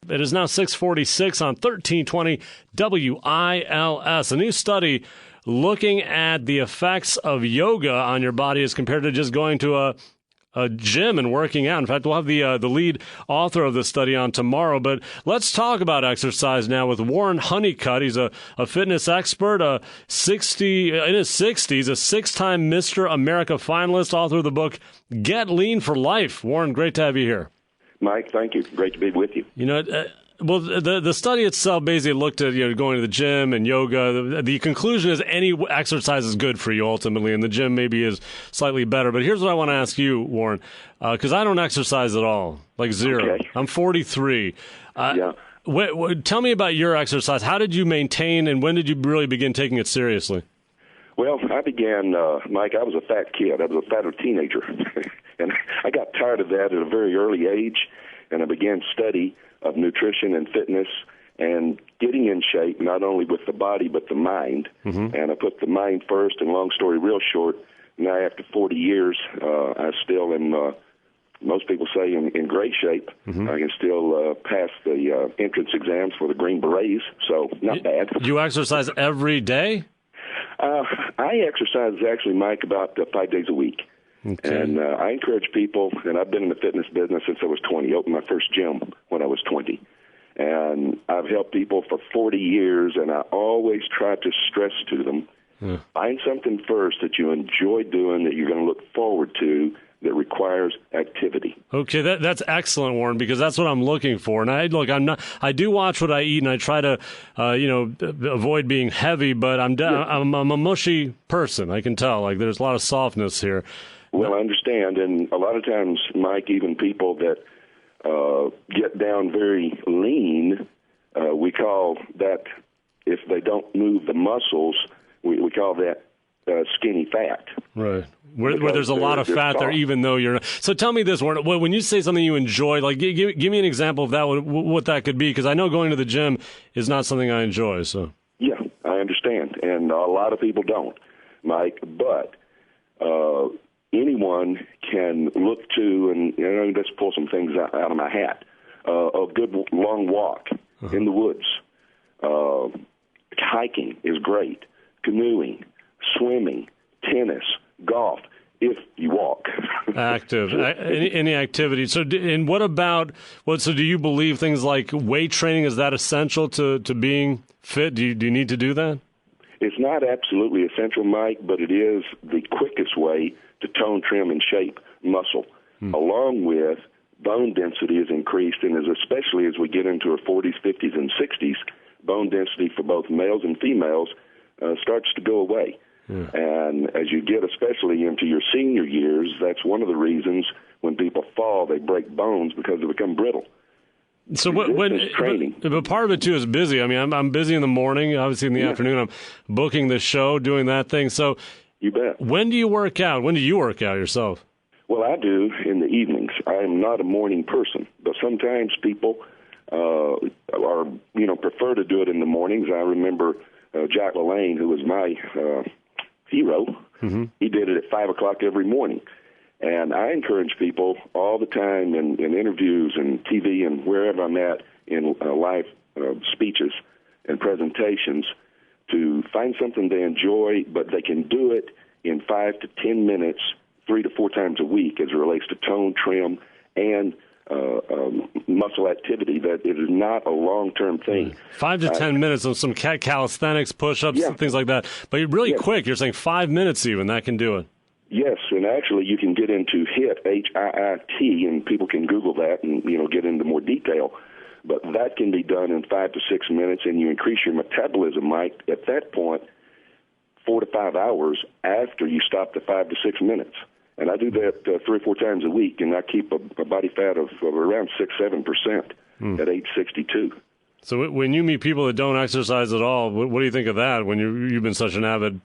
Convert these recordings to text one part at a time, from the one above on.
It is now 6:46 on 1320 WILS. A new study looking at the effects of yoga on your body as compared to just going to a gym and working out. In fact, we'll have the lead author of the study on tomorrow. But let's talk about exercise now with Warren Honeycutt. He's a fitness expert, in his 60s, a six-time Mr. America finalist, author of the book Get Lean for Life. Warren, great to have you here. Mike, thank you. Great to be with you. You know, well, the study itself basically looked at going to the gym and yoga. The conclusion is any exercise is good for you ultimately, and the gym maybe is slightly better. But here's what I want to ask you, Warren, because I don't exercise at all, like zero. Okay. I'm 43. Yeah. Tell me about your exercise. How did you maintain, and when did you really begin taking it seriously? Well, I began, Mike, I was a fat kid. I was a fatter teenager. And I got tired of that at a very early age, and I began study of nutrition and fitness and getting in shape, not only with the body but the mind. Mm-hmm. And I put the mind first, and long story real short, now after 40 years, I still am, most people say, in great shape. Mm-hmm. I can still pass the entrance exams for the Green Berets, so not bad. You exercise every day? I exercise, actually, Mike, about 5 days a week. Okay. And I encourage people, and I've been in the fitness business since I was 20. I opened my first gym when I was 20. And I've helped people for 40 years, and I always try to stress to them, find something first that you enjoy doing that you're going to look forward to that requires activity. Okay, that's excellent, Warren, because that's what I'm looking for. And I do watch what I eat, and I try to, avoid being heavy, but I'm a mushy person. I can tell. Like, there's a lot of softness here. Well, I understand, and a lot of times, Mike, even people that get down very lean, we call that, if they don't move the muscles, we call that skinny fat. Right. Where there's a lot of fat there, even though you're not. So tell me this, Warren, when you say something you enjoy, like give me an example of that, what that could be, because I know going to the gym is not something I enjoy. So. Yeah, I understand, and a lot of people don't, Mike, but anyone can look to, and let's pull some things out of my hat, a good long walk in the woods. Hiking is great. Canoeing, swimming, tennis, golf, if you walk. Active. Any activity. So, and what about, so do you believe things like weight training, is that essential to being fit? Do you need to do that? It's not absolutely essential, Mike, but it is the quickest way to tone, trim, and shape muscle, along with bone density is increased, and especially as we get into our 40s, 50s, and 60s, bone density for both males and females starts to go away. Yeah. And as you get especially into your senior years, that's one of the reasons when people fall, they break bones because they become brittle. So but part of it too is busy. I mean, I'm busy in the morning. Obviously, in the afternoon, I'm booking the show, doing that thing. So, you bet. When do you work out? When do you work out yourself? Well, I do in the evenings. I am not a morning person, but sometimes people prefer to do it in the mornings. I remember Jack LaLanne, who was my hero. Mm-hmm. He did it at 5 o'clock every morning. And I encourage people all the time in interviews and TV and wherever I'm at in live speeches and presentations to find something they enjoy, but they can do it in 5 to 10 minutes, 3 to 4 times a week as it relates to tone, trim, and muscle activity. That it is not a long-term thing. 5 to 10 minutes of some calisthenics, push-ups, and things like that. But really quick, you're saying 5 minutes even, that can do it. Yes, and actually you can get into HIIT, H-I-I-T, and people can Google that and get into more detail. But that can be done in 5 to 6 minutes, and you increase your metabolism, Mike, at that point, 4 to 5 hours after you stop the 5 to 6 minutes. And I do that 3 or 4 times a week, and I keep a body fat of around 6-7% at age 62. So when you meet people that don't exercise at all, what do you think of that when you've been such an avid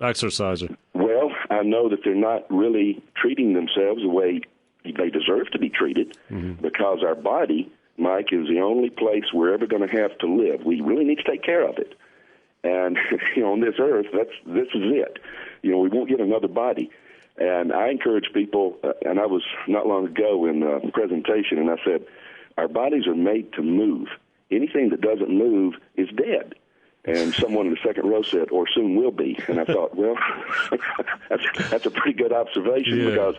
exerciser? Well, I know that they're not really treating themselves the way they deserve to be treated because our body, Mike, is the only place we're ever going to have to live. We really need to take care of it. And, on this earth, this is it. We won't get another body. And I encourage people, and I was not long ago in a presentation, and I said, our bodies are made to move. Anything that doesn't move is dead. And someone in the second row said, or soon will be. And I thought, well, that's a pretty good observation because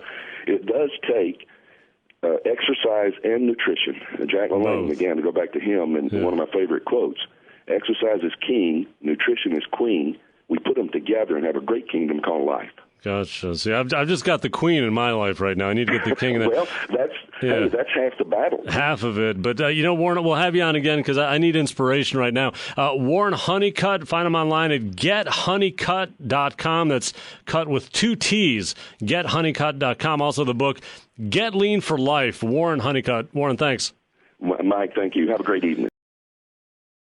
it does take exercise and nutrition. Jack LaLanne, again, to go back to him, and one of my favorite quotes, exercise is king, nutrition is queen. We put them together and have a great kingdom called life. Gotcha. See, I've just got the queen in my life right now. I need to get the king. Well, that's half the battle. Half of it. But, Warren, we'll have you on again because I need inspiration right now. Warren Honeycutt, find him online at gethoneycutt.com. That's cut with 2 T's, gethoneycutt.com. Also the book, Get Lean for Life, Warren Honeycutt. Warren, thanks. Mike, thank you. Have a great evening.